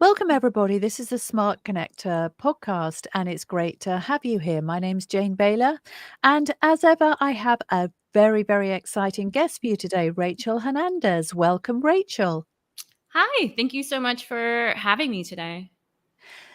Welcome, everybody. This is the Smart Connector podcast, and it's great to have you here. My name's Jane Baylor, and as ever, I have a very, very exciting guest for you today, Rachel Hernandez. Welcome, Rachel. Hi, thank you so much for having me today.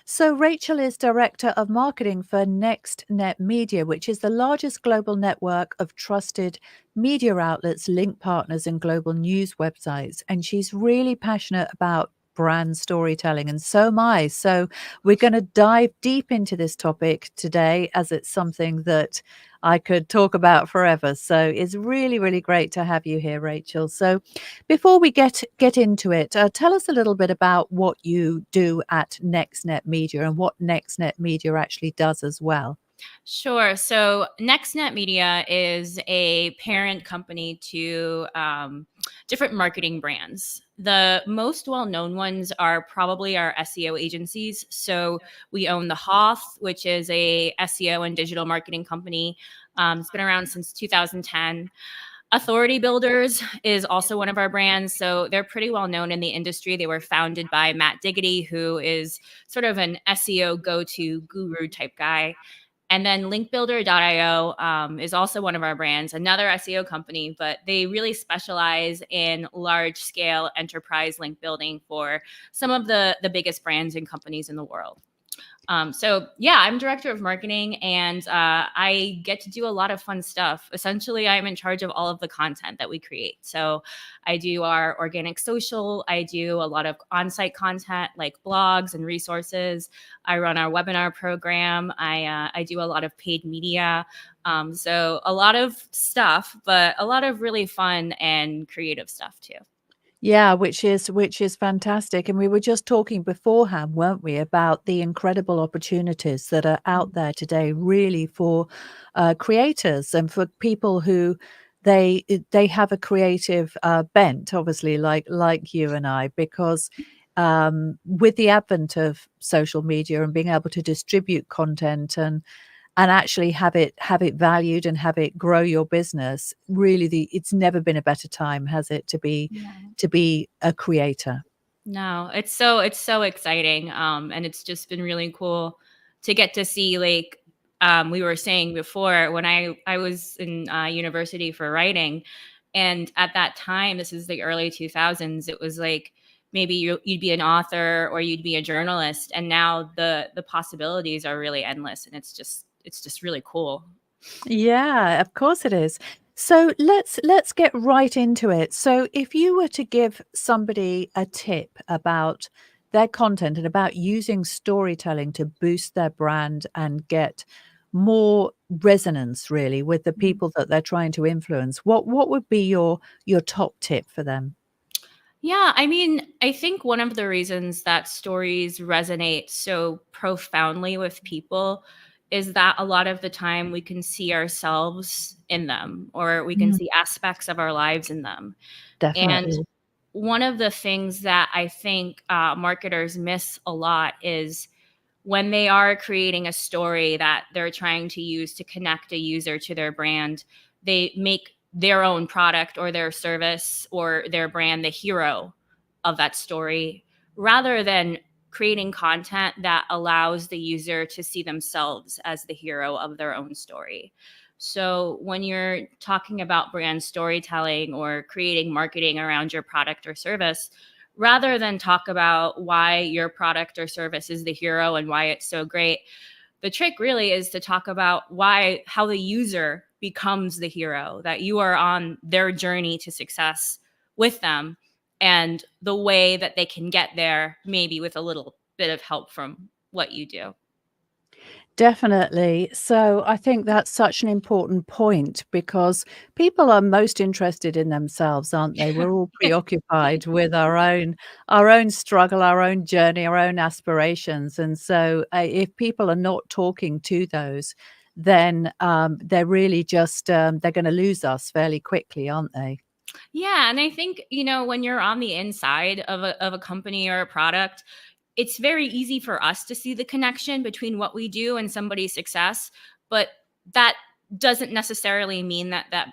So, Rachel is Director of Marketing for NextNet Media, which is the largest global network of trusted media outlets, link partners, and global news websites. And she's really passionate about brand storytelling, and so am I. So, we're going to dive deep into this topic today as it's something that I could talk about forever. So, it's really, really great to have you here, Rachel. So, before we get into it, tell us a little bit about what you do at NextNet Media and what NextNet Media actually does as well. Sure. So, NextNet Media is a parent company to different marketing brands. The most well known ones are probably our SEO agencies. So, we own The Hoth, which is a SEO and digital marketing company. It's been around since 2010. Authority Builders is also one of our brands. So they're pretty well known in the industry. They were founded by Matt Diggity, who is sort of an SEO go to guru type guy. And then linkbuilder.io is also one of our brands, another SEO company, but they really specialize in large scale enterprise link building for some of the biggest brands and companies in the world. So yeah, I'm director of marketing, and I get to do a lot of fun stuff. Essentially, I'm in charge of all of the content that we create. So I do our organic social. I do a lot of on-site content like blogs and resources. I run our webinar program. I do a lot of paid media. So a lot of stuff, but a lot of really fun and creative stuff too. Yeah, which is fantastic. And we were just talking beforehand, weren't we, about the incredible opportunities that are out there today, really for creators and for people who they have a creative bent, obviously, like you and I, because with the advent of social media and being able to distribute content and actually have it valued and have it grow your business, really it's never been a better time, has it, to be a creator? No, it's so exciting. And it's just been really cool to get to see, like, we were saying before, when I was in university for writing, and at that time, this is the early 2000s, it was like maybe you'd be an author or you'd be a journalist, and now the possibilities are really endless, and it's just really cool. Yeah, of course it is. So let's get right into it. So if you were to give somebody a tip about their content and about using storytelling to boost their brand and get more resonance really with the people that they're trying to influence, what would be your top tip for them? Yeah, I mean, I think one of the reasons that stories resonate so profoundly with people is that a lot of the time we can see ourselves in them, or we can Mm, see aspects of our lives in them. And definitely. one of the things that I think marketers miss a lot is when they are creating a story that they're trying to use to connect a user to their brand, they make their own product or their service or their brand the hero of that story, rather than creating content that allows the user to see themselves as the hero of their own story. So when you're talking about brand storytelling or creating marketing around your product or service, rather than talk about why your product or service is the hero and why it's so great, the trick really is to talk about how the user becomes the hero, that you are on their journey to success with them, and the way that they can get there, maybe with a little bit of help from what you do. Definitely. So I think that's such an important point because people are most interested in themselves, aren't they? We're all preoccupied with our own struggle, our own journey, our own aspirations. And so if people are not talking to those, then they're really just they're going to lose us fairly quickly, aren't they? Yeah, and I think, when you're on the inside of a company or a product, it's very easy for us to see the connection between what we do and somebody's success, but that doesn't necessarily mean that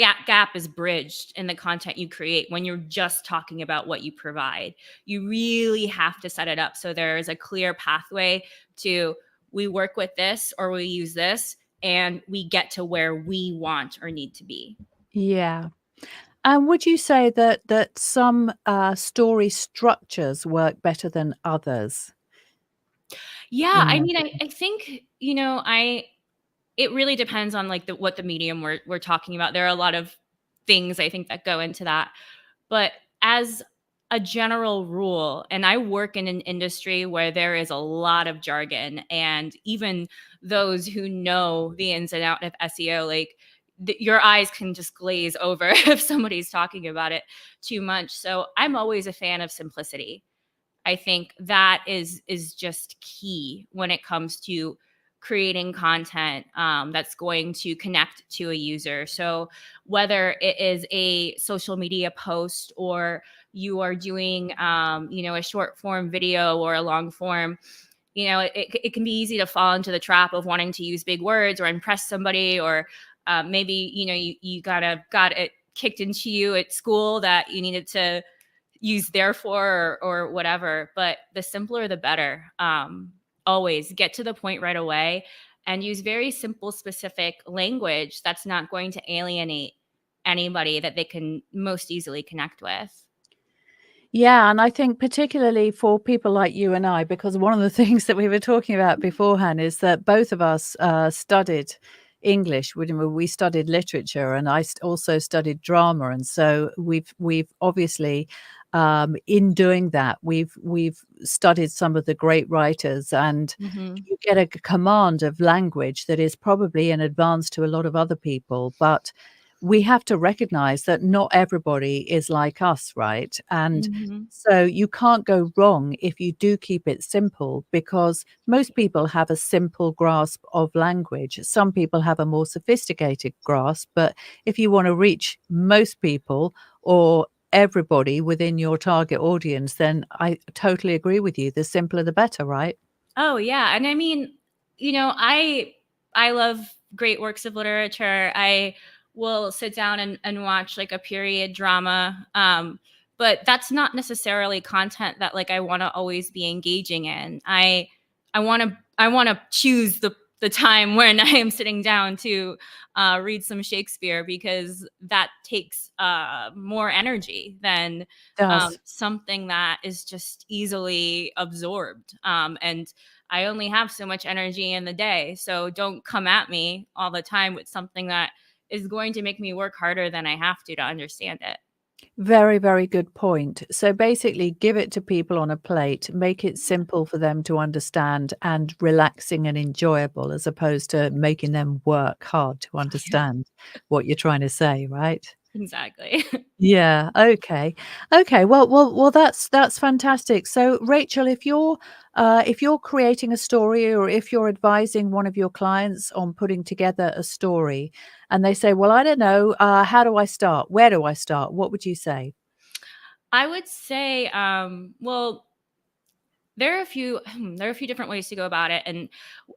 gap is bridged in the content you create when you're just talking about what you provide. You really have to set it up so there is a clear pathway to, we work with this or we use this and we get to where we want or need to be. Yeah. And would you say that some, story structures work better than others Yeah, in I your mean, opinion? I think, I it really depends on like what the medium we're talking about. There are a lot of things I think that go into that. But as a general rule, and I work in an industry where there is a lot of jargon, and even those who know the ins and out of SEO, like your eyes can just glaze over if somebody's talking about it too much. So I'm always a fan of simplicity. I think that is just key when it comes to creating content that's going to connect to a user. So whether it is a social media post or you are doing, a short form video or a long form, it can be easy to fall into the trap of wanting to use big words or impress somebody, or maybe you got it kicked into you at school that you needed to use therefore or whatever, but the simpler the better. Always get to the point right away and use very simple specific language that's not going to alienate anybody, that they can most easily connect with. Yeah, and I think particularly for people like you and I, because one of the things that we were talking about beforehand is that both of us studied English. We studied literature, and I also studied drama, and so we've obviously in doing that we've studied some of the great writers, and Hmm. you get a command of language that is probably in advance to a lot of other people, but we have to recognize that not everybody is like us, right? And Hmm. so you can't go wrong if you do keep it simple, because most people have a simple grasp of language. Some people have a more sophisticated grasp, but if you want to reach most people or everybody within your target audience, then I totally agree with you. The simpler the better, right? Oh yeah, and I mean, I love great works of literature. I will sit down and watch like a period drama. But that's not necessarily content that like I want to always be engaging in. I want to choose the time when I am sitting down to read some Shakespeare, because that takes more energy than Does. something that is just easily absorbed. And I only have so much energy in the day. So don't come at me all the time with something that is going to make me work harder than I have to understand it. Very, very good point. So basically, give it to people on a plate, make it simple for them to understand and relaxing and enjoyable, as opposed to making them work hard to Yeah, understand what you're trying to say, right? exactly. Yeah, okay. Okay, well, that's fantastic. So, Rachel, if you're creating a story, or if you're advising one of your clients on putting together a story, and they say, "Well, I don't know, how do I start? Where do I start?" What would you say? I would say, well, there are a few there are a few different ways to go about it, and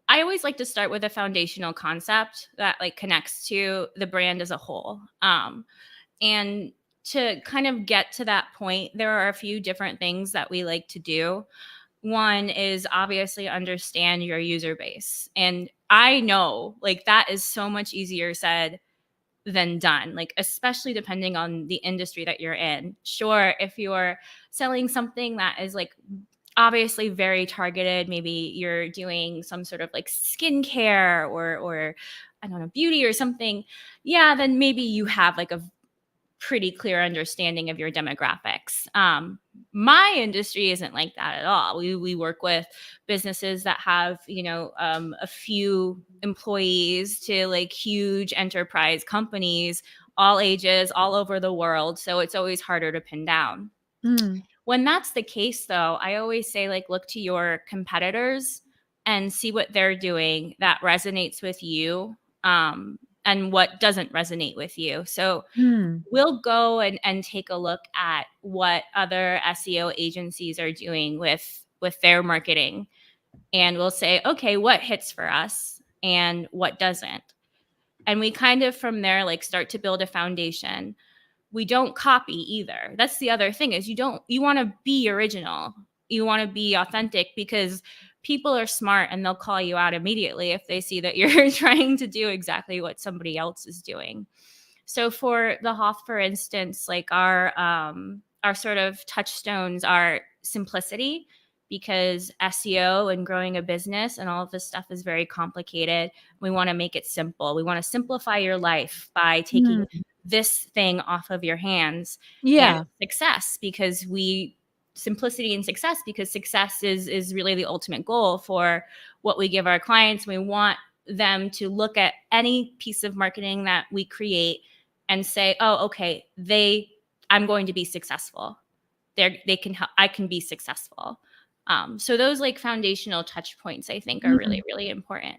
I always like to start with a foundational concept that like connects to the brand as a whole. And to kind of get to that point, there are a few different things that we like to do. One is obviously understand your user base. And I know like that is so much easier said than done, like especially depending on the industry that you're in. Sure, if you're selling something that is like obviously very targeted, maybe you're doing some sort of like skincare or I don't know, beauty or something. Yeah, then maybe you have like a pretty clear understanding of your demographics. My industry isn't like that at all. We work with businesses that have a few employees to like huge enterprise companies, all ages, all over the world. So it's always harder to pin down. Mm, When that's the case, though, I always say like look to your competitors and see what they're doing that resonates with you. And what doesn't resonate with you. So mm, we'll go and take a look at what other SEO agencies are doing with their marketing, and we'll say, okay, what hits for us and what doesn't. And we kind of from there like start to build a foundation. We don't copy either. That's the other thing is you want to be original. You want to be authentic because people are smart and they'll call you out immediately if they see that you're trying to do exactly what somebody else is doing. So for the Hoff, for instance, like our sort of touchstones are simplicity, because SEO and growing a business and all of this stuff is very complicated. We want to make it simple. We want to simplify your life by taking Mm. this thing off of your hands. And Yeah. success, because we simplicity and success, because success is really the ultimate goal for what we give our clients. We want them to look at any piece of marketing that we create and say, oh, okay, I'm going to be successful. They can help, I can be successful. So those like foundational touch points, I think, are really, Mm. really important.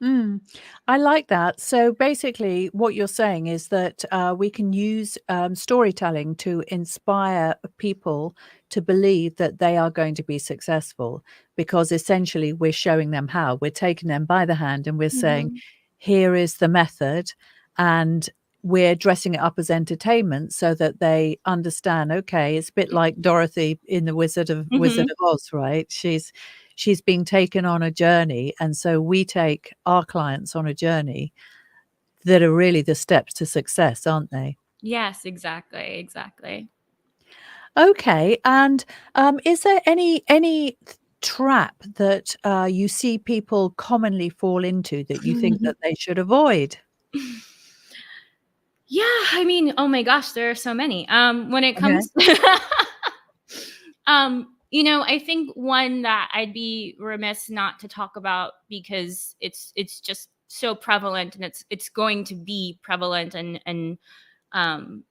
Mm. I like that. So basically, what you're saying is that we can use storytelling to inspire people to believe that they are going to be successful, because essentially we're showing them how. We're taking them by the hand and we're saying, Mm-hmm. here is the method. And we're dressing it up as entertainment so that they understand, okay, it's a bit like Dorothy in the Wizard Mm-hmm. of Oz, right? She's being taken on a journey, and so we take our clients on a journey that are really the steps to success, aren't they? Yes, exactly, exactly. Okay, and is there any trap that you see people commonly fall into that you think that they should avoid? Yeah, I mean, oh my gosh, there are so many. When it Okay. comes I think one that I'd be remiss not to talk about, because it's just so prevalent, and it's going to be prevalent and um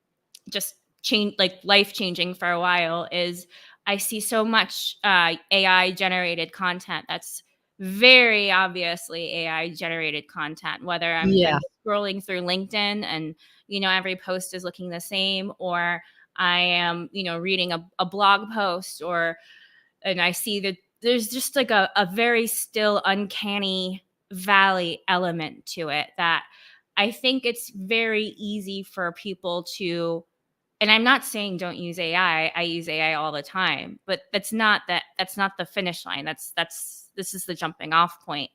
just change, like life changing for a while, is I see so much AI generated content that's very obviously AI generated content, whether I'm Yeah. scrolling through LinkedIn and every post is looking the same, or I am reading a blog post, or and I see that there's just like a very still uncanny valley element to it, that I think it's very easy for people to, and I'm not saying don't use AI. I use AI all the time, but that's not the finish line. This is the jumping off point.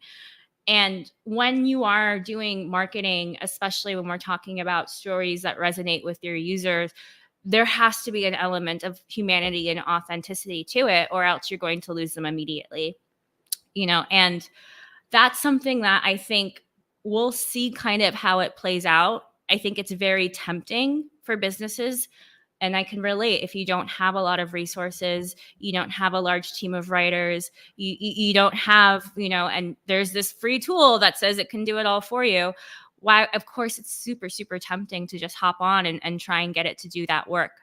And when you are doing marketing, especially when we're talking about stories that resonate with your users, there has to be an element of humanity and authenticity to it, or else you're going to lose them immediately. And that's something that I think we'll see kind of how it plays out. I think it's very tempting for businesses. And I can relate, if you don't have a lot of resources, you don't have a large team of writers, you don't have, and there's this free tool that says it can do it all for you. Why, of course, it's super, super tempting to just hop on and try and get it to do that work.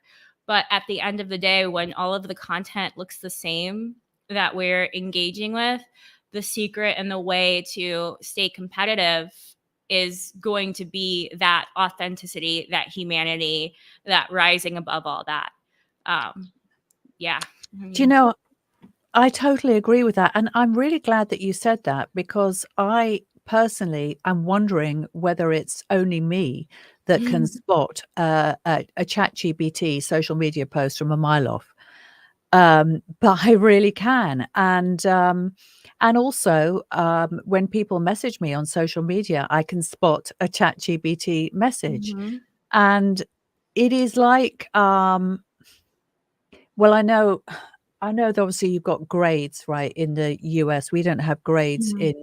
But at the end of the day, when all of the content looks the same that we're engaging with, the secret and the way to stay competitive is going to be that authenticity, that humanity, that rising above all that. Um, yeah. I Do you mean, know, I totally agree with that, and I'm really glad that you said that, because I personally am wondering whether it's only me that can spot a ChatGPT social media post from a mile off. But I really can, and also, when people message me on social media, I can spot a ChatGPT message, mhm, and it is like, well, I know that obviously you've got grades, right, in the US. We don't have grades mhm,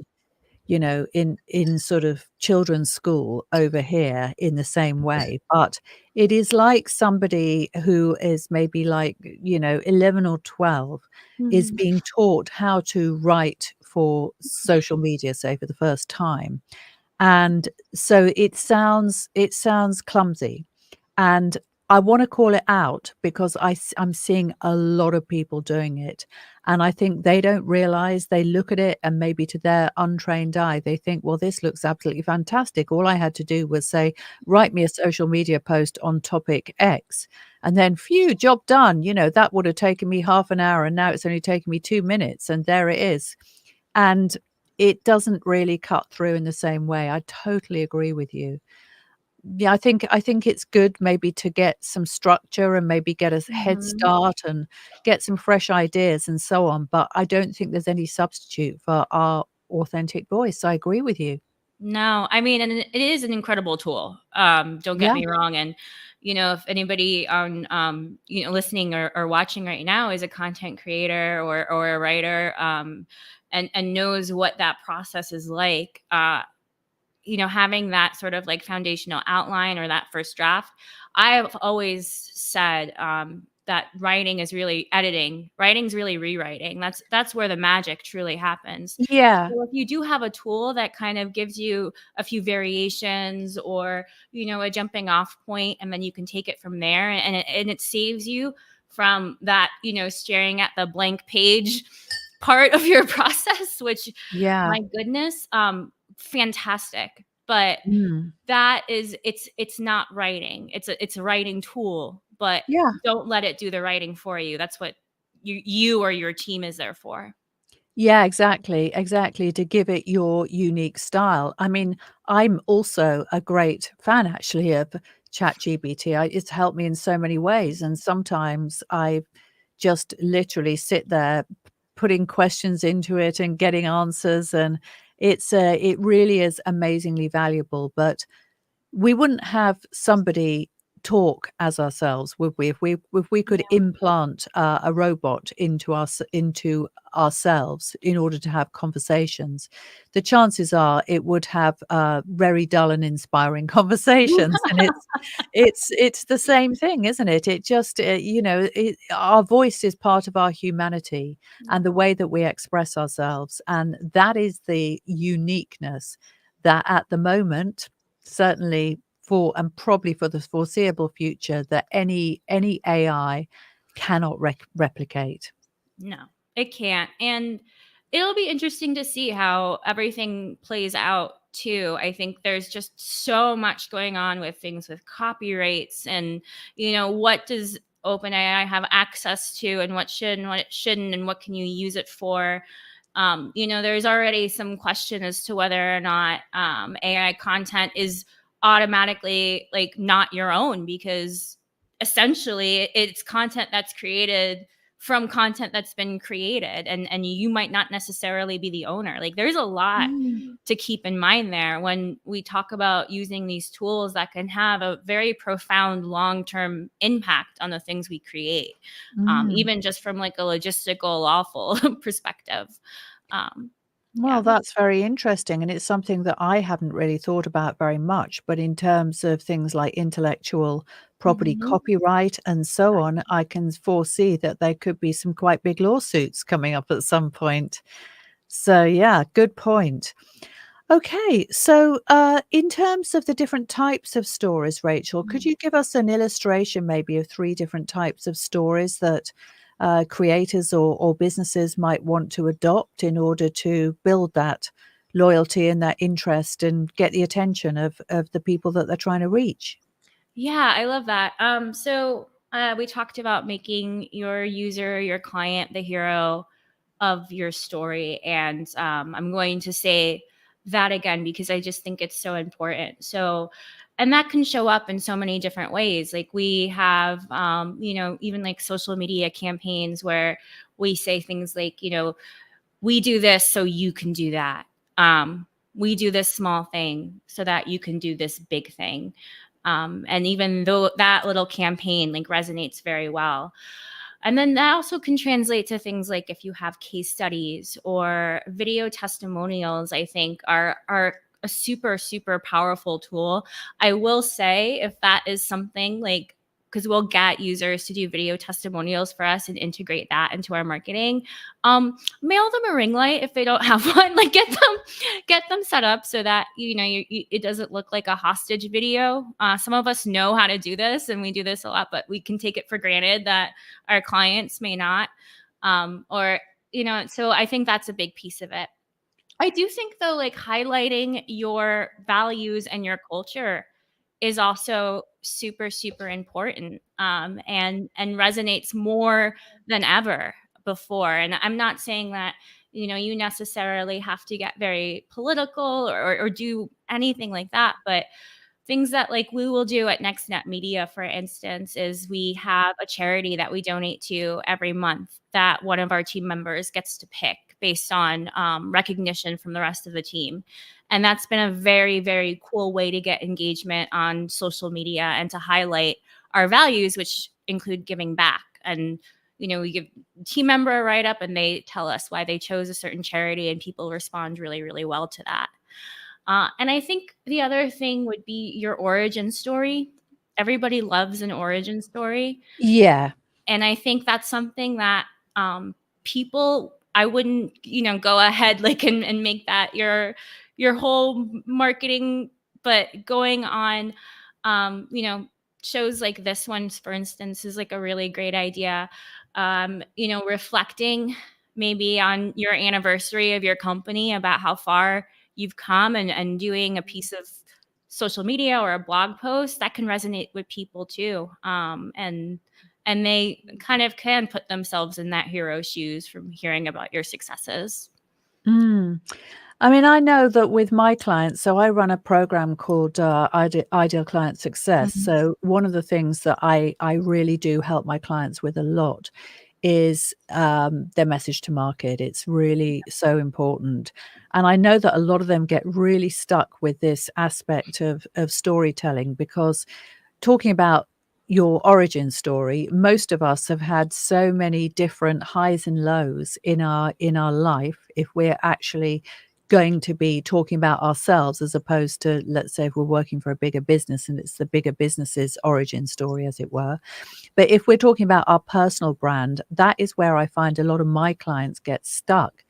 in, in sort of children's school over here in the same way, but it is like somebody who is maybe like, 11 or 12 is mhm. being taught how to write for social media, say, for the first time. And so it sounds clumsy, and I wanna call it out because I'm seeing a lot of people doing it, and I think they don't realize. They look at it and maybe to their untrained eye, they think, "Well, this looks absolutely fantastic. All I had to do was say, 'Write me a social media post on topic X,' and then, phew, job done." That would have taken me half an hour, and now it's only taken me 2 minutes, and there it is. And it doesn't really cut through in the same way. I totally agree with you. Yeah, I think it's good maybe to get some structure and maybe get a head Mhm. start and get some fresh ideas and so on, but I don't think there's any substitute for our authentic voice. I agree with you. No, I mean, and it is an incredible tool. Don't get Yeah, me wrong. And if anybody on listening or watching right now is a content creator or a writer, and knows what that process is like, having that sort of like foundational outline or that first draft. I've always said that writing is really editing. Writing's really rewriting. That's where the magic truly happens. yeah, So if you do have a tool that kind of gives you a few variations or a jumping off point, and then you can take it from there, and it saves you from that staring at the blank page part of your process, which yeah, my goodness, fantastic. But mm, it's not writing. It's a writing tool, but yeah. don't let it do the writing for you. That's what you or your team is there for. Yeah, exactly, exactly, to give it your unique style. I mean, I'm also a great fan actually of ChatGPT. It's helped me in so many ways, and sometimes I just literally sit there putting questions into it and getting answers, and it really is amazingly valuable, but we wouldn't have somebody talk as ourselves, would we? If we could Yeah. implant, a robot into ourselves in order to have conversations, the chances are it would have, very dull and inspiring conversations, and it's the same thing, isn't it? It just, our voice is part of our humanity and the Yeah. way that we express ourselves, and that is the uniqueness that at the moment, certainly for and probably for the foreseeable future, that any AI cannot replicate. No, it can't. And it'll be interesting to see how everything plays out too. I think there's just so much going on with things with copyrights and, what does OpenAI have access to and what should and what it shouldn't and what can you use it for. There's already some question as to whether or not AI content is automatically like not your own because essentially it's content that's created from content that's been created and you might not necessarily be the owner. Like there's a lot Mm, to keep in mind there when we talk about using these tools that can have a very profound long-term impact on the things we create, mm. even just from like a logistical lawful perspective. um, yeah. Well, that's very interesting, and it's something that I haven't really thought about very much, but in terms of things like intellectual property Mhm. copyright and so on, I can foresee that there could be some quite big lawsuits coming up at some point. So, yeah, good point. Okay, so, in terms of the different types of stories, Rachel, could you give us an illustration maybe of 3 different types of stories that, creators or businesses might want to adopt in order to build that loyalty and that interest and get the attention of the people that they're trying to reach? Yeah, I love that. We talked about making your user, your client, the hero of your story. And I'm going to say that again because I just think it's so important. So, and that can show up in so many different ways. Like we have, even like social media campaigns where we say things like, we do this so you can do that. We do this small thing so that you can do this big thing. And even though that little campaign like resonates very well, and then that also can translate to things like if you have case studies or video testimonials, I think are a super, super powerful tool. I will say if that is something like because we'll get users to do video testimonials for us and integrate that into our marketing. Mail them a ring light if they don't have one. Like get them set up so that it doesn't look like a hostage video. Some of us know how to do this, and we do this a lot, but we can take it for granted that our clients may not. Or, so I think that's a big piece of it. I do think though, like highlighting your values and your culture is also super, super important. And resonates more than ever before. And I'm not saying that, you necessarily have to get very political or do anything like that. But things that like we will do at NextNet Media, for instance, is we have a charity that we donate to every month that one of our team members gets to pick based on recognition from the rest of the team. And that's been a very, very cool way to get engagement on social media and to highlight our values, which include giving back. And, we give team member a write up and they tell us why they chose a certain charity, and people respond really, really well to that. And I think the other thing would be your origin story. Everybody loves an origin story. Yeah. And I think that's something that people, I wouldn't, go ahead like and make that your whole marketing, but going on, shows like this one, for instance, is like a really great idea. Reflecting maybe on your anniversary of your company about how far you've come, and doing a piece of social media or a blog post that can resonate with people too. And they kind of can put themselves in that hero's shoes from hearing about your successes. Mm. I mean, I know that with my clients, so I run a program called Ideal Client Success. Mhm. So one of the things that I really do help my clients with a lot is their message to market. It's really so important. And I know that a lot of them get really stuck with this aspect of storytelling, because talking about your origin story, most of us have had so many different highs and lows in our life. If we're actually going to be talking about ourselves, as opposed to, let's say, if we're working for a bigger business and it's the bigger business's origin story, as it were. But if we're talking about our personal brand, that is where I find a lot of my clients get stuck,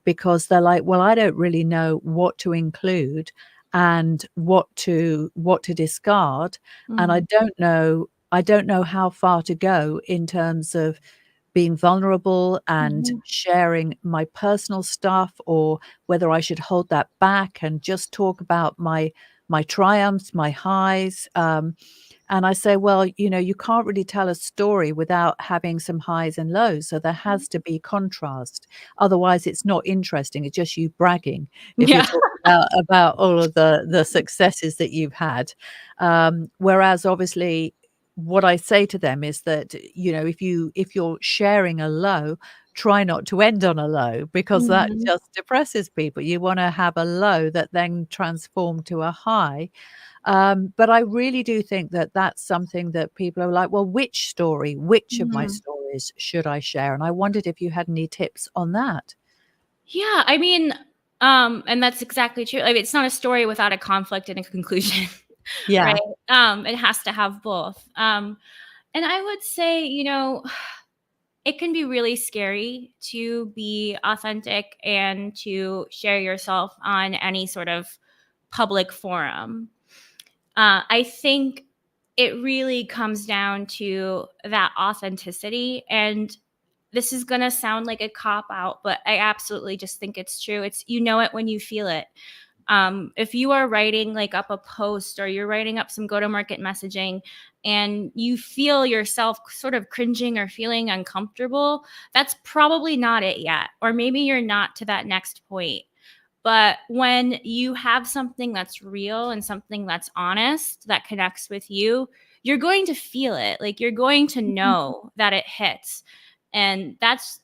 because they're like, well, I don't really know what to include and what to discard, and Mhm. I don't know how far to go in terms of being vulnerable and Mhm. sharing my personal stuff, or whether I should hold that back and just talk about my triumphs, my highs. And I say, well, you can't really tell a story without having some highs and lows. So there has to be contrast. Otherwise, it's not interesting. It's just you bragging if you're Yeah. talking about all of the successes that you've had. Whereas obviously what I say to them is that, if you're sharing a low, try not to end on a low, because that Mhm. just depresses people. You want to have a low that then transform to a high. But I really do think that that's something that people are like, well, which of my Mhm. stories should I share? And I wondered if you had any tips on that. Yeah, I mean, and that's exactly true. Like, it's not a story without a conflict and a conclusion, right? Yeah. It has to have both. And I would say, it can be really scary to be authentic and to share yourself on any sort of public forum. I think it really comes down to that authenticity. And this is going to sound like a cop out, but I absolutely just think it's true. It's, it when you feel it. If you are writing like up a post, or you're writing up some go to market messaging, and you feel yourself sort of cringing or feeling uncomfortable, that's probably not it yet. Or maybe you're not to that next point. But when you have something that's real and something that's honest that connects with you, you're going to feel it. Like, you're going to know that it hits. And that's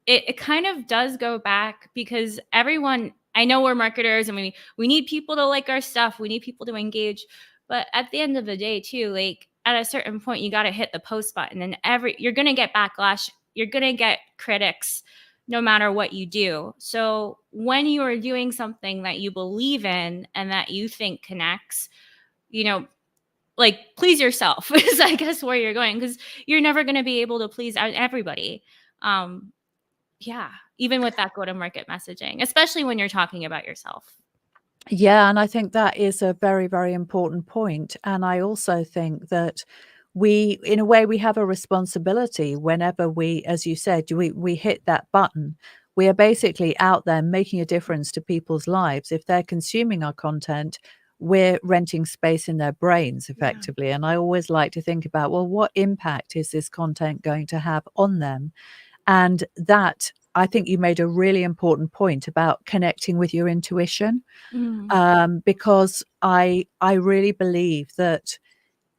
it. It kind of does go back, because everyone, I know we're marketers and we need people to like our stuff. We need people to engage. But at the end of the day too, like, at a certain point you got to hit the post button, and you're going to get backlash. You're going to get critics no matter what you do. So when you are doing something that you believe in and that you think connects, you know, like, please yourself is, I guess, where you're going, because you're never going to be able to please everybody. Um, yeah, even with that go-to-market messaging, especially when you're talking about yourself. Yeah, and I think that is a very, very important point. And I also think that in a way, we have a responsibility whenever we, as you said, we hit that button. We are basically out there making a difference to people's lives. If they're consuming our content, we're renting space in their brains Yeah. effectively. And I always like to think about, well, what impact is this content going to have on them? And that I think you made a really important point about connecting with your intuition, Mm, because I really believe that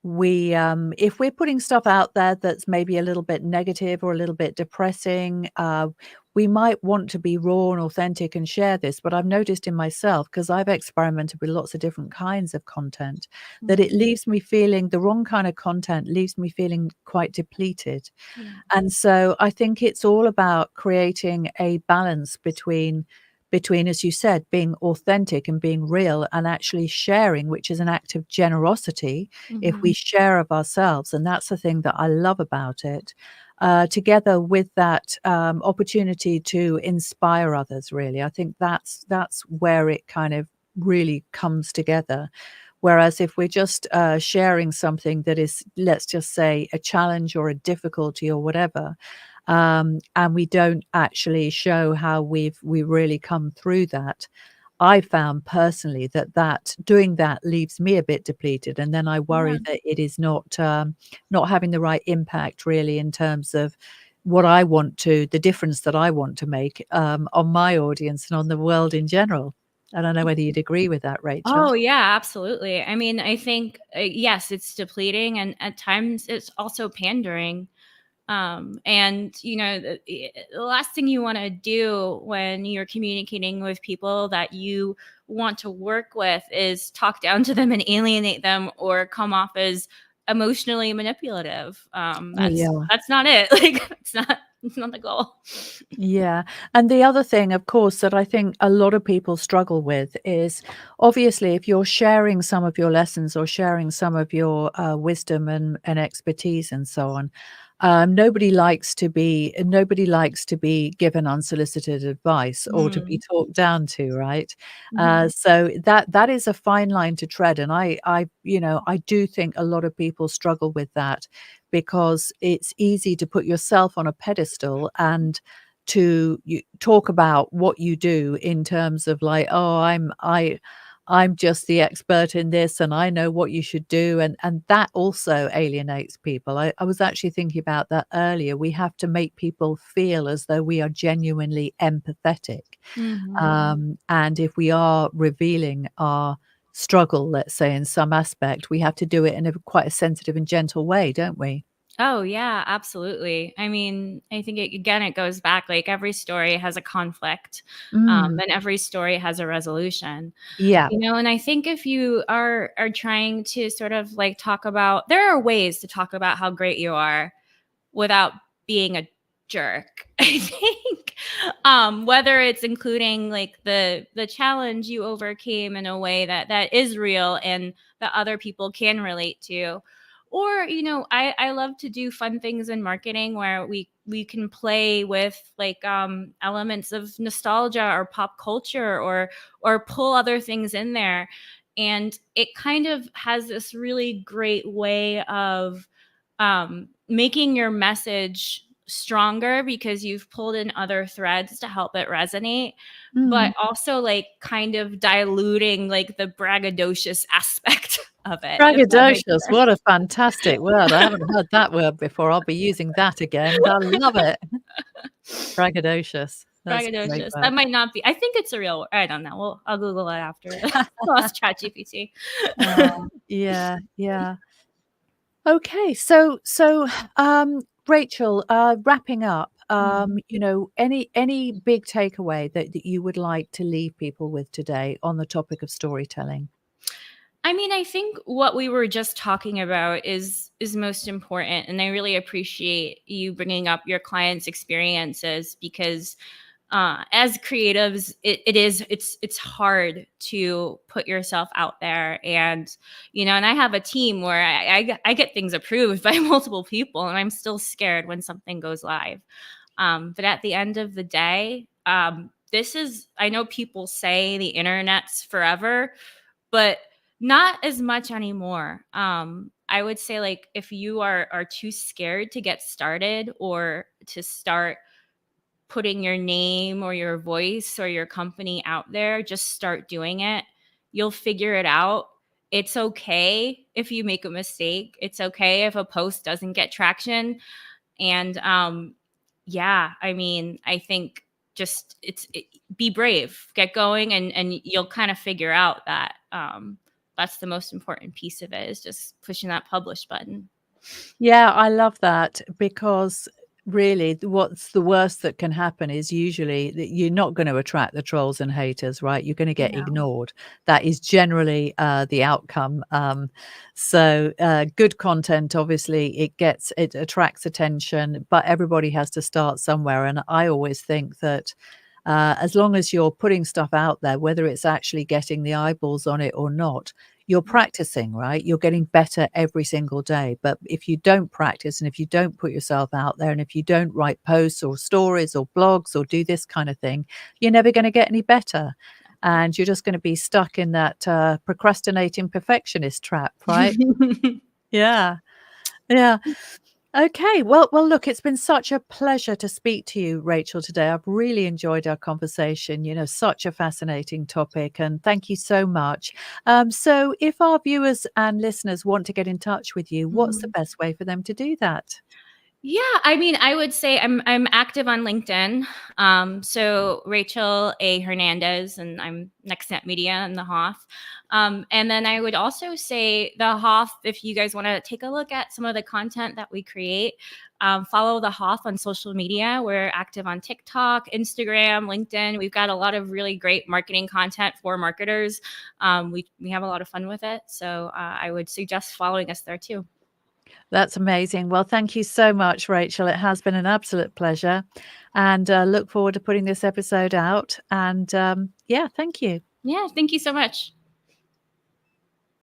if we're putting stuff out there that's maybe a little bit negative or a little bit depressing, we might want to be raw and authentic and share this. But I've noticed in myself, because I've experimented with lots of different kinds of content, that mm, it leaves me feeling the wrong kind of content leaves me feeling quite depleted. yeah. And so I think it's all about creating a balance between, as you said, being authentic and being real and actually sharing, which is an act of generosity if Hmm. we share of ourselves. And that's the thing that I love about it. Together with that opportunity to inspire others, really, I think that's where it kind of really comes together. Whereas if we're just sharing something that is, let's just say, a challenge or a difficulty or whatever, and we don't actually show how we really come through that, I found personally that doing that leaves me a bit depleted, and then I Yeah. worry that it is not having the right impact really in terms of what I want to the difference that I want to make, on my audience and on the world in general. I don't know whether you'd agree with that, Rachel. Oh, yeah, absolutely. I mean, I think, yes, it's depleting, and at times it's also pandering. And the last thing you want to do when you're communicating with people that you want to work with is talk down to them and alienate them or come off as emotionally manipulative. Oh, yeah. That's not it. Like, it's not the goal. Yeah, and the other thing, of course, that I think a lot of people struggle with is obviously if you're sharing some of your lessons or sharing some of your wisdom and expertise and so on, nobody likes to be given unsolicited advice or to be Mm, talked down to, right? mhm, So that is a fine line to tread, and I do think a lot of people struggle with that because it's easy to put yourself on a pedestal and to talk about what you do in terms of like, "Oh, I'm just the expert in this, and I know what you should do," and that also alienates people. I was actually thinking about that earlier. We have to make people feel as though we are genuinely empathetic, mhm. and if we are revealing our struggle, let's say, in some aspect, we have to do it in a quite a sensitive and gentle way, don't we? Oh, yeah, absolutely. I mean, I think it goes back, like, every story has a conflict, Mm, and every story has a resolution. yeah. And I think if you are trying to sort of, like, talk about, there are ways to talk about how great you are without being a jerk. I think, whether it's including, like, the challenge you overcame in a way that is real and that other people can relate to. Or, I love to do fun things in marketing where we can play with, like, elements of nostalgia or pop culture, or pull other things in there. And it kind of has this really great way of making your message stronger because you've pulled in other threads to help it resonate, but Mm. also, like, kind of diluting, like, the braggadocious aspect of it, if that makes Braggadocious, sense. what a fantastic word. I haven't heard that word before. I'll be using that again. I love it. Braggadocious. That's a great Braggadocious. word. That might not be. I think it's a real word. I don't know. I'll Google it after. I'll ask ChatGPT. Yeah, yeah. Okay, Rachel, wrapping up, Mhm. any big takeaway that you would like to leave people with today on the topic of storytelling? I mean, I think what we were just talking about is most important, and I really appreciate you bringing up your clients' experiences because, as creatives, it's hard to put yourself out there, and and I have a team where I get things approved by multiple people, and I'm still scared when something goes live. But at the end of the day, this is, I know people say the internet's forever, but not as much anymore. I would say, like, if you are too scared to get started or to start putting your name or your voice or your company out there, just start doing it. You'll figure it out. It's okay if you make a mistake. It's okay if a post doesn't get traction. And Yeah, I mean, I think just be brave, get going, and you'll kind of figure out that that's the most important piece of it, is just pushing that publish button. Yeah, I love that because really what's the worst that can happen is usually that you're not going to attract the trolls and haters, right? You're going to get No. ignored. That is generally the outcome. Good content, obviously, it attracts attention, but everybody has to start somewhere. And I always think that as long as you're putting stuff out there, whether it's actually getting the eyeballs on it or not, you're practicing, right? You're getting better every single day. But if you don't practice and if you don't put yourself out there and if you don't write posts or stories or blogs or do this kind of thing, you're never going to get any better. And you're just going to be stuck in that procrastinating perfectionist trap, right? Yeah. Yeah. Okay. Well, look, it's been such a pleasure to speak to you, Rachel, today. I've really enjoyed our conversation. Such a fascinating topic, and thank you so much. So if our viewers and listeners want to get in touch with you, what's the Mhm. best way for them to do that? Yeah, I mean, I would say I'm active on LinkedIn. So Rachel A. Hernandez, and I'm NextNet Media and the Hoff. And then I would also say the Hoff, if you guys want to take a look at some of the content that we create, follow the Hoff on social media. We're active on TikTok, Instagram, LinkedIn. We've got a lot of really great marketing content for marketers. We have a lot of fun with it. So I would suggest following us there too. That's amazing. Well, thank you so much, Rachel. It has been an absolute pleasure, and look forward to putting this episode out. And yeah, thank you. Yeah, thank you so much.